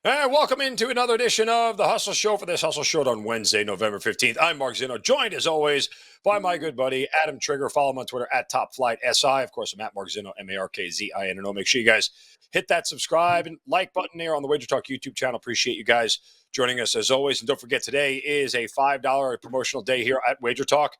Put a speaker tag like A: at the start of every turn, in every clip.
A: And welcome into another edition of the Hustle Show for this Hustle Show on Wednesday, November 15th. I'm Mark Zino, joined as always by my good buddy, Adam Trigger. Follow him on Twitter at TopFlightSI. Of course, I'm at Mark Zino, MarkZino. Make sure you guys hit that subscribe and like button there on the WagerTalk YouTube channel. Appreciate you guys joining us as always. And don't forget, today is a $5 promotional day here at WagerTalk.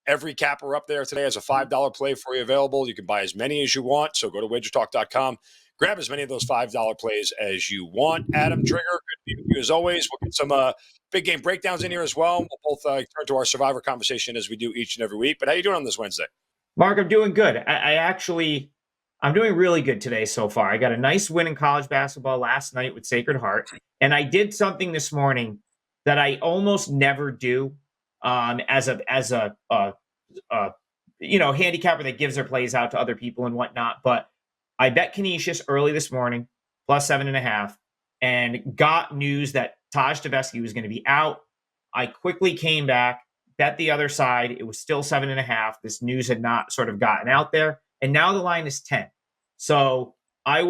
A: Every capper up there today has a $5 play for you available. You can buy as many as you want. So go to WagerTalk.com. Grab as many of those $5 plays as you want. Adam Trigger, good to be with you as always. We'll get some big game breakdowns in here as well. We'll both turn to our Survivor conversation as we do each and every week. But how you doing on this Wednesday?
B: Mark, I'm doing good. I'm doing really good today so far. I got a nice win in college basketball last night with Sacred Heart. And I did something this morning that I almost never do as a handicapper that gives their plays out to other people and whatnot. But I bet Canisius early this morning, plus 7.5, and got news that Taj Tavesky was going to be out. I quickly came back, bet the other side. It was still 7.5. This news had not sort of gotten out there. And now the line is 10. So I've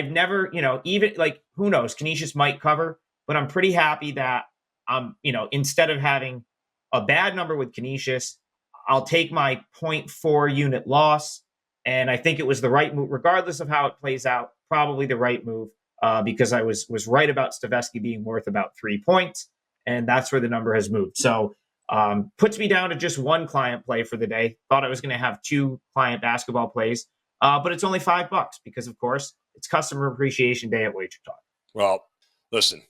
B: never, even like, who knows, Canisius might cover, but I'm pretty happy that instead of having a bad number with Canisius, I'll take my 0.4 unit loss. And I think it was the right move, regardless of how it plays out, probably the right move because I was right about Stavesky being worth about 3 points. And that's where the number has moved. So puts me down to just one client play for the day. Thought I was going to have 2 client basketball plays, but it's only $5 because, of course, it's customer appreciation day at WagerTalk.
A: Well, listen,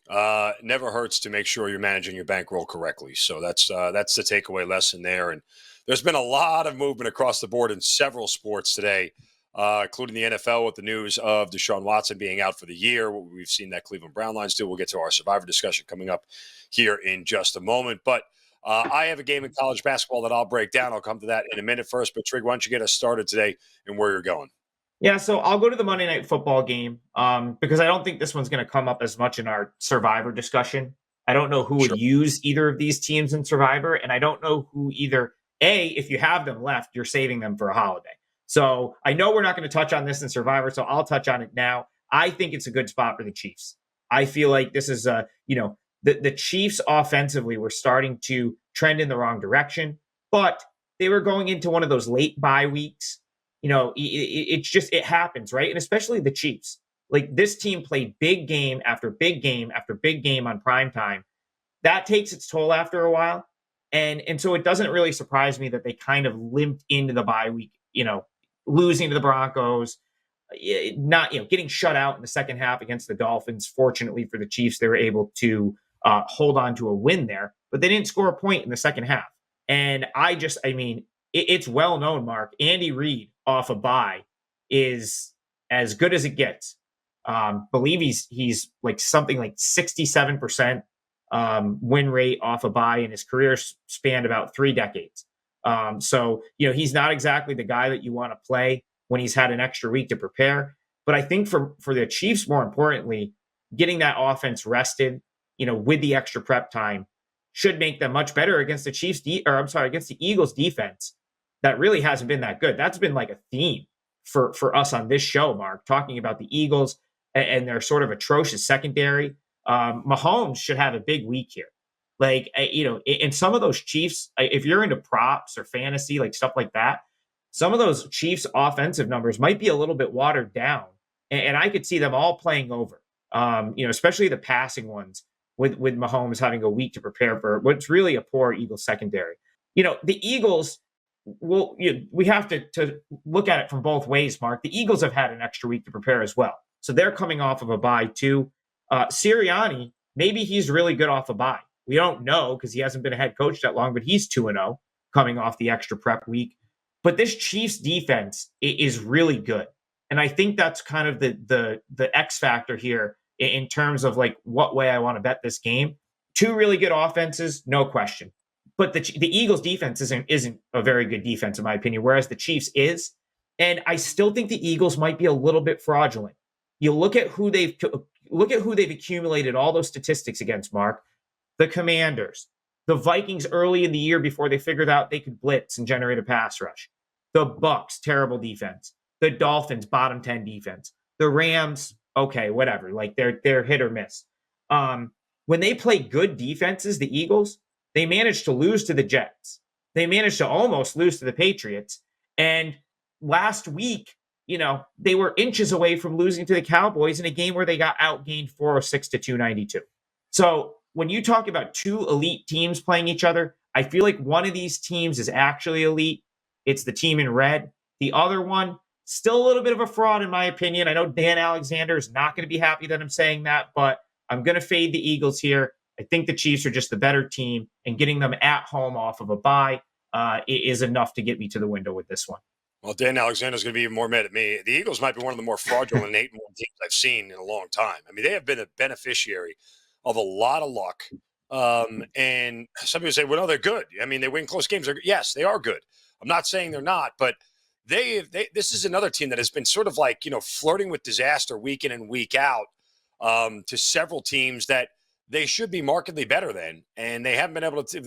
A: never hurts to make sure you're managing your bankroll correctly. So that's the takeaway lesson there. And there's been a lot of movement across the board in several sports today, including the NFL with the news of Deshaun Watson being out for the year. We've seen that Cleveland Brown lines do. We'll get to our Survivor discussion coming up here in just a moment. But I have a game in college basketball that I'll break down. I'll come to that in a minute first. But Trig, why don't you get us started today and where you're going?
B: Yeah, so I'll go to the Monday Night Football game because I don't think this one's going to come up as much in our Survivor discussion. I don't know who would use either of these teams in Survivor, and I don't know who either – if you have them left, you're saving them for a holiday. So I know we're not going to touch on this in Survivor, so I'll touch on it now. I think it's a good spot for the Chiefs. I feel like this is the Chiefs offensively were starting to trend in the wrong direction, but they were going into one of those late bye weeks. It happens, right? And especially the Chiefs. Like, this team played big game after big game after big game on prime time. That takes its toll after a while. And so it doesn't really surprise me that they kind of limped into the bye week, losing to the Broncos, getting shut out in the second half against the Dolphins. Fortunately for the Chiefs, they were able to hold on to a win there, but they didn't score a point in the second half. And it's well known, Mark, Andy Reid off a bye is as good as it gets. Believe he's like something like 67% win rate off a bye, and his career spanned about 3 decades. So he's not exactly the guy that you want to play when he's had an extra week to prepare. But I think for the Chiefs, more importantly, getting that offense rested, with the extra prep time should make them much better against the against the Eagles defense. That really hasn't been that good. That's been like a theme for us on this show, Mark, talking about the Eagles and their sort of atrocious secondary. Mahomes should have a big week here. Like, in some of those Chiefs, if you're into props or fantasy, like stuff like that, some of those Chiefs offensive numbers might be a little bit watered down. And I could see them all playing over, especially the passing ones with Mahomes having a week to prepare for what's really a poor Eagles secondary. The Eagles, we have to look at it from both ways, Mark. The Eagles have had an extra week to prepare as well. So they're coming off of a bye too. Sirianni, maybe he's really good off a bye. We don't know because he hasn't been a head coach that long, but he's 2-0 coming off the extra prep week. But this Chiefs defense is really good. And I think that's kind of the X factor here in terms of like what way I want to bet this game. 2 really good offenses, no question. But the Eagles defense isn't a very good defense, in my opinion, whereas the Chiefs is. And I still think the Eagles might be a little bit fraudulent. You look at who they've accumulated all those statistics against, Mark. The Commanders, the Vikings early in the year before they figured out they could blitz and generate a pass rush. The Bucs, terrible defense. The Dolphins, bottom 10 defense. The Rams, okay, whatever. Like they're hit or miss. When they play good defenses, the Eagles, they managed to lose to the Jets. They managed to almost lose to the Patriots. And last week, they were inches away from losing to the Cowboys in a game where they got outgained 406 to 292. So when you talk about two elite teams playing each other, I feel like one of these teams is actually elite. It's the team in red. The other one, still a little bit of a fraud, in my opinion. I know Dan Alexander is not going to be happy that I'm saying that, but I'm going to fade the Eagles here. I think the Chiefs are just the better team, and getting them at home off of a bye is enough to get me to the window with this one.
A: Well, Dan Alexander's going to be even more mad at me. The Eagles might be one of the more fraudulent 8-1 teams I've seen in a long time. I mean, they have been a beneficiary of a lot of luck. And some people say, well, no, they're good. I mean, they win close games. Yes, they are good. I'm not saying they're not, but this is another team that has been sort of like, flirting with disaster week in and week out to several teams that they should be markedly better than. And they have been able to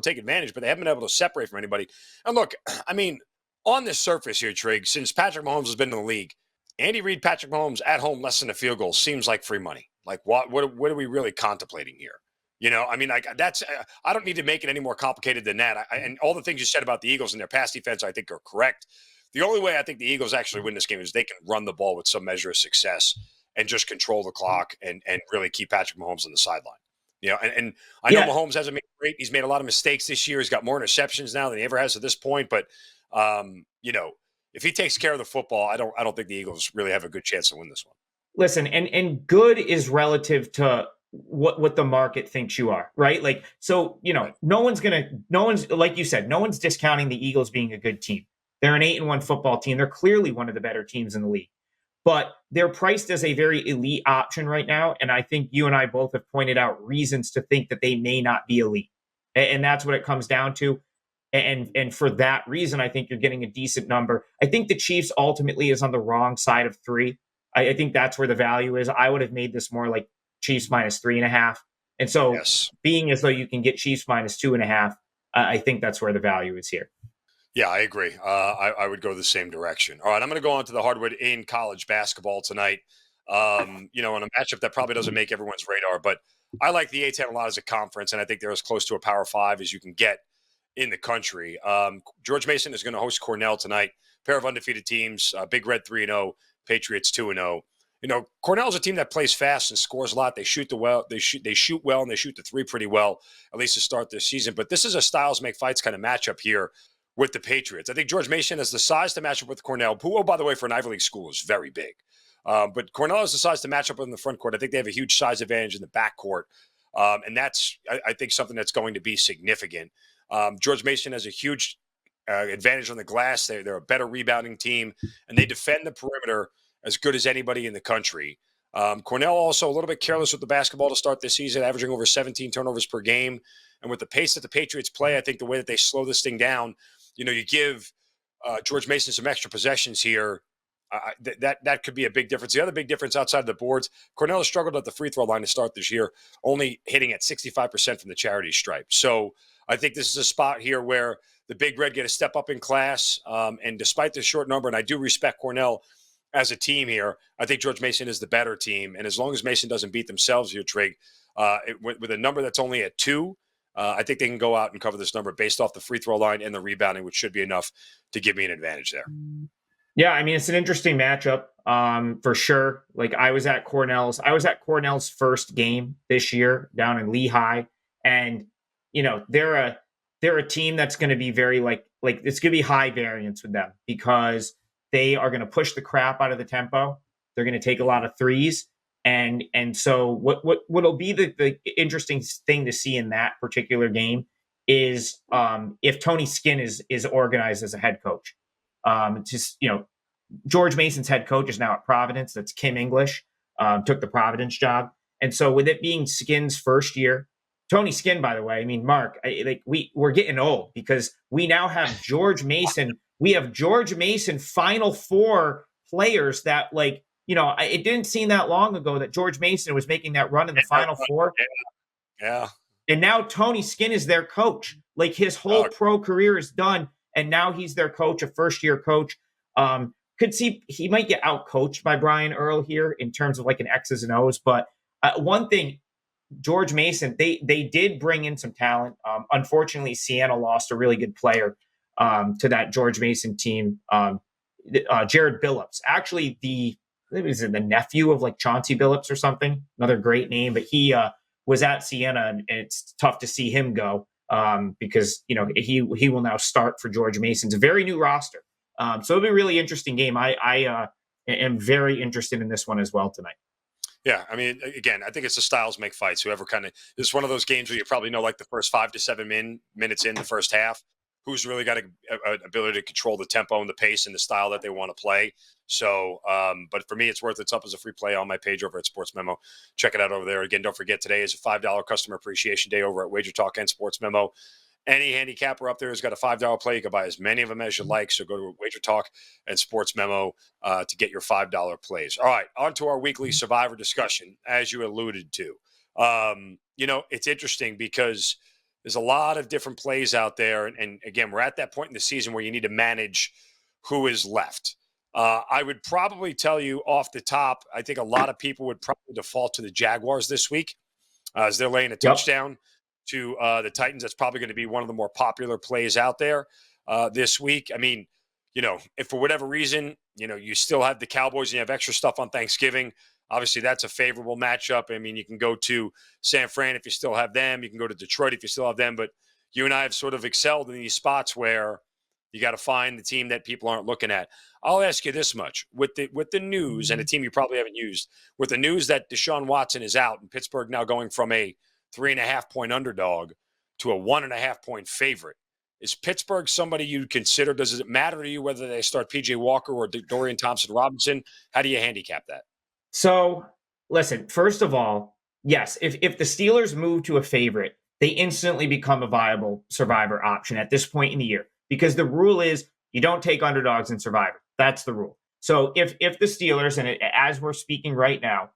A: take advantage, but they haven't been able to separate from anybody. And look, I mean, on this surface here, Trig, since Patrick Mahomes has been in the league, Andy Reid, Patrick Mahomes at home less than a field goal seems like free money. Like what are we really contemplating here? I mean, like that's I don't need to make it any more complicated than that. And all the things you said about the Eagles and their pass defense, I think are correct. The only way I think the Eagles actually win this game is they can run the ball with some measure of success and just control the clock and really keep Patrick Mahomes on the sideline. And I know Mahomes hasn't made great. He's made a lot of mistakes this year. He's got more interceptions now than he ever has at this point. But if he takes care of the football, I don't think the Eagles really have a good chance to win this one.
B: Listen, and good is relative to what the market thinks you are, right? Like, so,
A: Right.
B: no one's like you said, no one's discounting the Eagles being a good team. They're an 8-1 football team. They're clearly one of the better teams in the league, but they're priced as a very elite option right now. And I think you and I both have pointed out reasons to think that they may not be elite. And that's what it comes down to. And for that reason, I think you're getting a decent number. I think the Chiefs ultimately is on the wrong side of 3. I think that's where the value is. I would have made this more like Chiefs minus 3.5. And so being as though you can get Chiefs minus 2.5, I think that's where the value is here.
A: Yeah, I agree. I would go the same direction. All right, I'm going to go on to the hardwood in college basketball tonight. On a matchup that probably doesn't make everyone's radar, but I like the A-10 a lot as a conference, and I think they're as close to a Power 5 as you can get in the country. George Mason is going to host Cornell tonight. Pair of undefeated teams, Big Red 3-0, Patriots 2-0. Cornell's a team that plays fast and scores a lot. They shoot well, and they shoot the three pretty well, at least to start this season. But this is a styles make fights kind of matchup here with the Patriots. I think George Mason has the size to match up with Cornell, who, by the way, for an Ivy League school is very big. But Cornell has the size to match up with in the front court. I think they have a huge size advantage in the back court. And that's, I think, something that's going to be significant. George Mason has a huge advantage on the glass. They're a better rebounding team, and they defend the perimeter as good as anybody in the country. Cornell also a little bit careless with the basketball to start this season, averaging over 17 turnovers per game. And with the pace that the Patriots play, I think the way that they slow this thing down, you give George Mason some extra possessions here. That could be a big difference. The other big difference outside of the boards, Cornell has struggled at the free throw line to start this year, only hitting at 65% from the charity stripe. So I think this is a spot here where the Big Red get a step up in class. And despite the short number, and I do respect Cornell as a team here, I think George Mason is the better team. And as long as Mason doesn't beat themselves here, Trig, with a number that's only at 2, I think they can go out and cover this number based off the free throw line and the rebounding, which should be enough to give me an advantage there.
B: Yeah, I mean, it's an interesting matchup for sure. Like I was at Cornell's first game this year down in Lehigh, and they're a team that's going to be very like it's going to be high variance with them because they are going to push the crap out of the tempo. They're going to take a lot of threes. And so what'll be the interesting thing to see in that particular game is if Tony Skinn is organized as a head coach. George Mason's head coach is now at Providence. That's Kim English, took the Providence job. And so with it being Skinn's first year, Tony Skinn, by the way, I mean, Mark, we're getting old because we now have George Mason. We have George Mason Final Four players that it didn't seem that long ago that George Mason was making that run in the Final Four.
A: Yeah.
B: And now Tony Skinn is their coach. Like his whole pro career is done. And now he's their coach, a first-year coach. could see he might get out coached by Brian Earl here in terms of like an X's and O's. But one thing, George Mason, they did bring in some talent. Unfortunately, Siena lost a really good player to that George Mason team. Jared Billups, actually is it the nephew of like Chauncey Billups or something? Another great name, but he was at Siena, and it's tough to see him go because he will now start for George Mason. It's a very new roster, so it'll be a really interesting game. I am very interested in this one as well tonight.
A: Yeah, I mean, again, I think it's the styles make fights. Whoever kind of this is one of those games where you probably know like the first 5 to 7 minutes in the first half, who's really got an ability to control the tempo and the pace and the style that they want to play. So, but for me, it's worth it's up as a free play on my page over at Sports Memo. Check it out over there. Again, don't forget today is a $5 customer appreciation day over at WagerTalk and Sports Memo. Any handicapper up there has got a $5 play. You can buy as many of them as you like. So go to WagerTalk and Sports Memo to get your $5 plays. All right, on to our weekly Survivor discussion, as you alluded to. It's interesting because there's a lot of different plays out there. And again, we're at that point in the season where you need to manage who is left. I would probably tell you off the top, I think a lot of people would probably default to the Jaguars this week as they're laying a touchdown to the Titans. That's probably going to be one of the more popular plays out there this week. I mean, if for whatever reason, you still have the Cowboys and you have extra stuff on Thanksgiving, obviously that's a favorable matchup. I mean, you can go to San Fran if you still have them. You can go to Detroit if you still have them. But you and I have sort of excelled in these spots where you got to find the team that people aren't looking at. I'll ask you this much. With the news, and a team you probably haven't used, with the news that Deshaun Watson is out and Pittsburgh now going from a 3.5-point underdog to a 1.5-point favorite. Is Pittsburgh somebody you'd consider? Does it matter to you whether they start PJ Walker or Dorian Thompson-Robinson? How do you handicap that?
B: So, listen, first of all, yes, if the Steelers move to a favorite, they instantly become a viable Survivor option at this point in the year because the rule is you don't take underdogs in Survivor. That's the rule. So if the Steelers, and as we're speaking right now,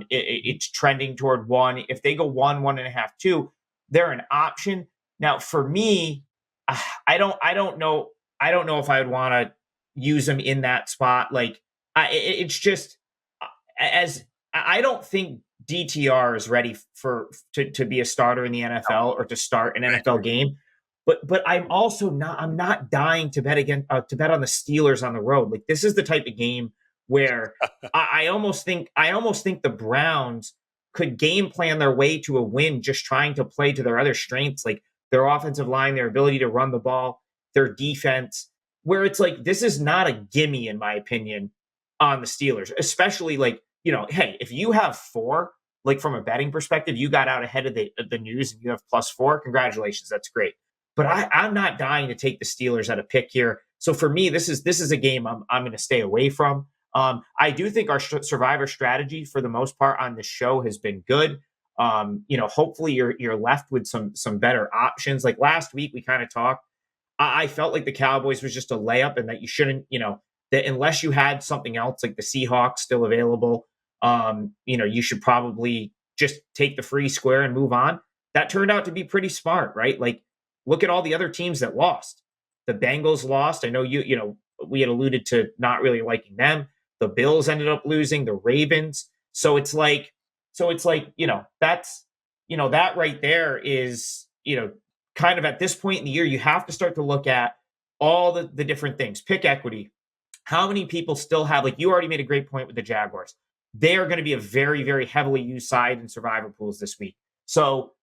B: it's trending toward 1. If they go 1, 1.5, 2, they're an option. Now, for me, I don't know if I would want to use them in that spot. Like, it's just as I don't think DTR is ready to be a starter in the NFL or to start an NFL game. But I'm also not. I'm not dying to bet on the Steelers on the road. Like, this is the type of game where I almost think the Browns could game plan their way to a win just trying to play to their other strengths, like their offensive line, their ability to run the ball, their defense, where it's like this is not a gimme, in my opinion, on the Steelers, especially like, hey, if you have 4, like from a betting perspective, you got out ahead of the news and you have +4, congratulations, that's great. But I'm not dying to take the Steelers at a pick here. So for me, this is a game I'm going to stay away from. I do think our Survivor strategy for the most part on this show has been good. Hopefully you're left with some better options. Like last week, we kind of talked. I felt like the Cowboys was just a layup, and that you shouldn't, that unless you had something else like the Seahawks still available, you should probably just take the free square and move on. That turned out to be pretty smart, right? Like, look at all the other teams that lost. The Bengals lost. I know we had alluded to not really liking them. The Bills ended up losing. The Ravens. So it's like, that's, that right there is, kind of at this point in the year, you have to start to look at all the different things. Pick equity. How many people still have, like you already made a great point with the Jaguars. They are going to be a very, very heavily used side in Survivor pools this week. So,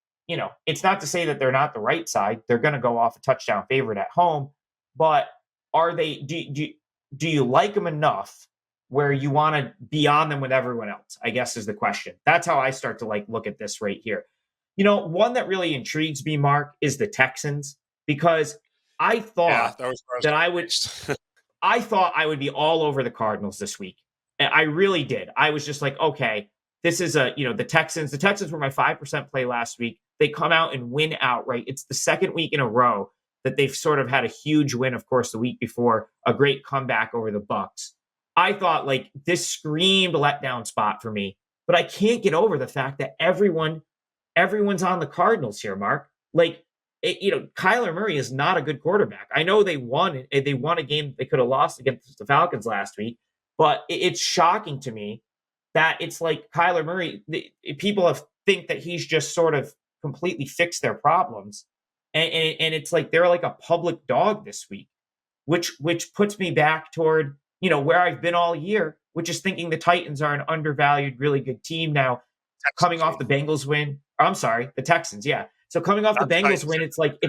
B: it's not to say that they're not the right side. They're going to go off a touchdown favorite at home, but are they? Do you like them enough where you want to be on them with everyone else? I guess is the question. That's how I start to look at this right here. One that really intrigues me, Mark, is the Texans, because I thought that I would. I thought I would be all over the Cardinals this week. And I really did. I was just like, okay, this is the Texans. The Texans were my 5% play last week. They come out and win outright. It's the second week in a row that they've sort of had a huge win. Of course, the week before, a great comeback over the Bucs. I thought this screamed letdown spot for me, but I can't get over the fact that everyone's on the Cardinals here, Mark. Kyler Murray is not a good quarterback. I know they won a game they could have lost against the Falcons last week, but it's shocking to me that it's like Kyler Murray, people think that he's just sort of completely fixed their problems. And it's like they're like a public dog this week, which puts me back toward, where I've been all year, which is thinking the Titans are an undervalued, really good team now, coming off the Bengals win. I'm sorry, the Texans, yeah. So coming off the Bengals win, it's like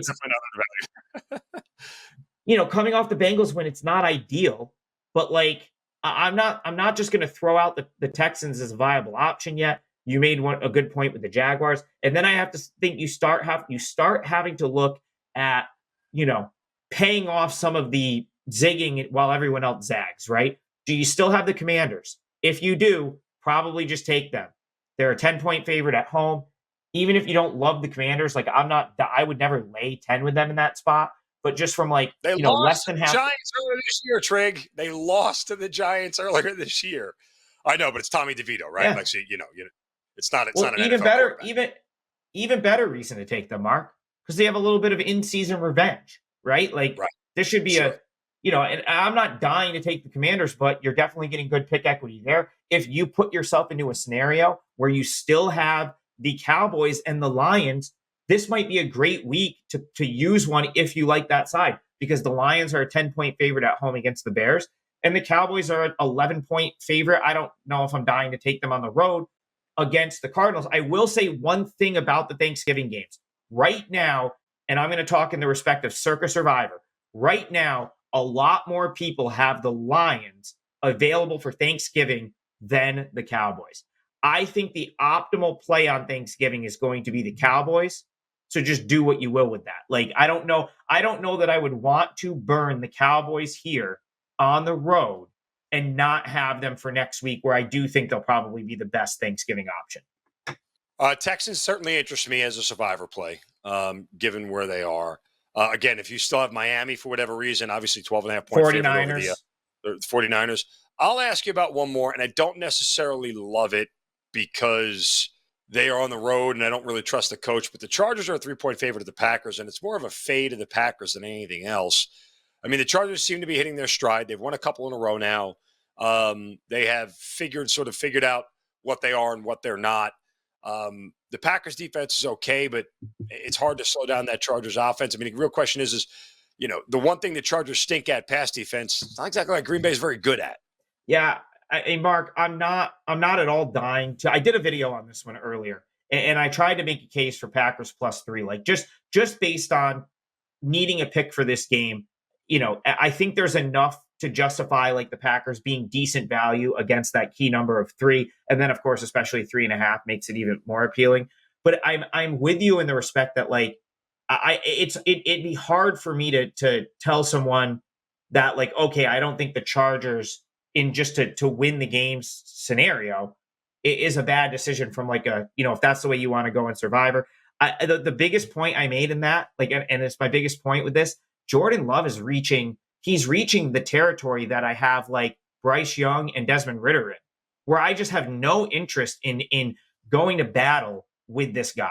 B: coming off the Bengals win, it's not ideal, but like I'm not just going to throw out the Texans as a viable option yet. You made a good point with the Jaguars, and then I have to think you start having to look at paying off some of the zigging while everyone else zags. Right? Do you still have the Commanders? If you do, probably just take them. They're a 10-point favorite at home. Even if you don't love the Commanders, like I would never lay 10 with them in that spot. But just from less than half.
A: Giants earlier this year, Trig. They lost to the Giants earlier this year. I know, but it's Tommy DeVito, right?
B: Yeah.
A: Like, so, it's not. It's not an
B: even
A: NFL
B: better. Even better reason to take them, Mark, because they have a little bit of in-season revenge, right? Like this should be and I'm not dying to take the Commanders, but you're definitely getting good pick equity there. If you put yourself into a scenario where you still have the Cowboys and the Lions, this might be a great week to use one if you like that side, because the Lions are a 10-point favorite at home against the Bears, and the Cowboys are an 11-point favorite. I don't know if I'm dying to take them on the road against the Cardinals. I will say one thing about the Thanksgiving games right now, and I'm going to talk in the respect of Circa Survivor. Right now, a lot more people have the Lions available for Thanksgiving than the Cowboys. I think the optimal play on Thanksgiving is going to be the Cowboys. So just do what you will with that. Like, I don't know that I would want to burn the Cowboys here on the road and not have them for next week, where I do think they'll probably be the best Thanksgiving option.
A: Texans certainly interest me as a survivor play, given where they are. Again, if you still have Miami for whatever reason, obviously 12.5-point
B: 49ers.
A: favorite over the 49ers. I'll ask you about one more, and I don't necessarily love it because they are on the road, and I don't really trust the coach. But the Chargers are a 3-point favorite of the Packers, and it's more of a fade of the Packers than anything else. I mean, the Chargers seem to be hitting their stride. They've won a couple in a row now. They have figured out what they are and what they're not. The Packers defense is okay, but it's hard to slow down that Chargers offense. I mean, the real question is the one thing the Chargers stink at, pass defense, it's not exactly like Green Bay is very good at.
B: Yeah. Hey, Mark, I'm not at all dying to. I did a video on this one earlier, and I tried to make a case for Packers +3, like just based on needing a pick for this game. I think there's enough to justify like the Packers being decent value against that key number of 3, and then of course, especially 3.5 makes it even more appealing. But I'm with you in the respect that like it'd be hard for me to tell someone that like, okay, I don't think the Chargers in just to win the game scenario is a bad decision from like if that's the way you want to go in Survivor. The biggest point I made in that, like, and it's my biggest point with this, Jordan Love is reaching the territory that I have like Bryce Young and Desmond Ridder in, where I just have no interest in going to battle with this guy.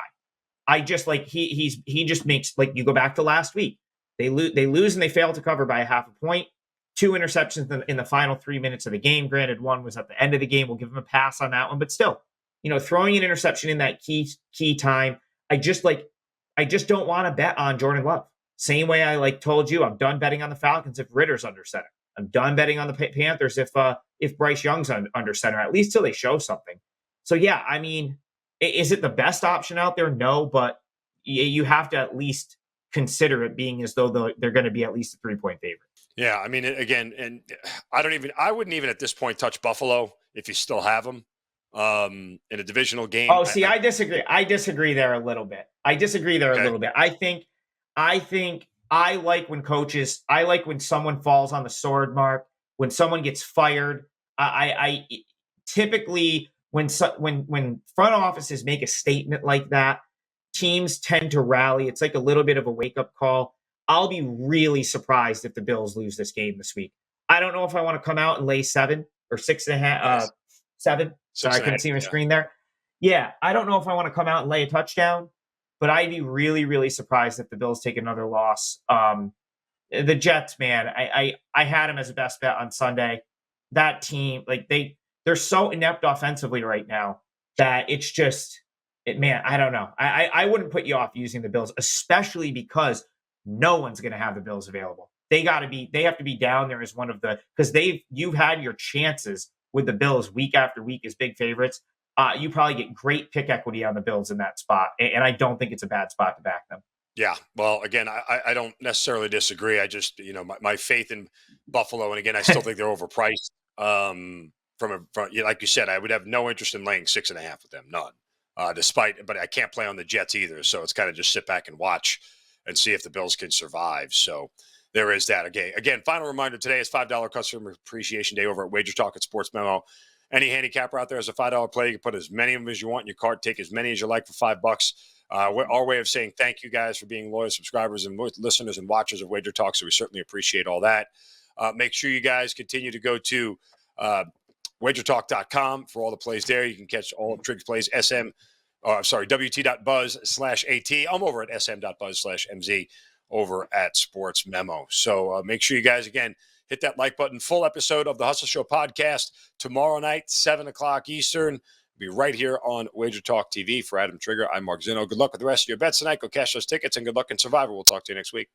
B: I just like he just makes, like, you go back to last week, they lose and they fail to cover by a half a point. 2 interceptions in the final 3 minutes of the game. Granted, one was at the end of the game. We'll give him a pass on that one, but still, throwing an interception in that key time. I just don't want to bet on Jordan Love. Same way I told you, I'm done betting on the Falcons if Ritter's under center. I'm done betting on the Panthers if Bryce Young's under center, at least till they show something. So yeah, I mean, is it the best option out there? No, but you have to at least consider it being as though they're going to be at least a 3-point favorite.
A: Yeah, I mean, again, and I wouldn't even at this point touch Buffalo if you still have them in a divisional game.
B: Oh, see, I disagree. I disagree there a little bit. I think I like when coaches, I like when someone falls on the sword, Mark, when someone gets fired. I typically, when front offices make a statement like that, teams tend to rally. It's like a little bit of a wake-up call. I'll be really surprised if the Bills lose this game this week. I don't know if I want to come out and lay 7 or 6.5, 7. Sorry, I couldn't see my screen there. Yeah, I don't know if I want to come out and lay a touchdown. but I'd be really, really surprised if the Bills take another loss. The Jets, man, I had them as a best bet on Sunday. That team, like they're so inept offensively right now that it's just man, I don't know. I wouldn't put you off using the Bills, especially because no one's gonna have the Bills available. They have to be down there as one of the because you've had your chances with the Bills week after week as big favorites. You probably get great pick equity on the Bills in that spot. And I don't think it's a bad spot to back them.
A: Yeah. Well, again, I don't necessarily disagree. I just, my faith in Buffalo, and again, I still think they're overpriced. Like you said, I would have no interest in laying 6.5 with them, none. But I can't play on the Jets either, so it's kind of just sit back and watch and see if the Bills can survive. So there is that. Again, final reminder: today is $5 customer appreciation day over at WagerTalk at Sports Memo. Any handicapper out there has a $5 play. You can put as many of them as you want in your cart. Take as many as you like for $5. Our way of saying thank you guys for being loyal subscribers and listeners and watchers of Wager Talk. So we certainly appreciate all that. Make sure you guys continue to go to WagerTalk.com for all the plays there. You can catch all of Trig's plays. WT.buzz/AT. I'm over at SM.buzz/MZ over at Sports Memo. So make sure you guys, again, hit that like button. Full episode of the Hustle Show podcast tomorrow night, 7 o'clock Eastern. Be right here on Wager Talk TV. For Adam Trigger, I'm Mark Zinno. Good luck with the rest of your bets tonight. Go cash those tickets, and good luck in Survivor. We'll talk to you next week.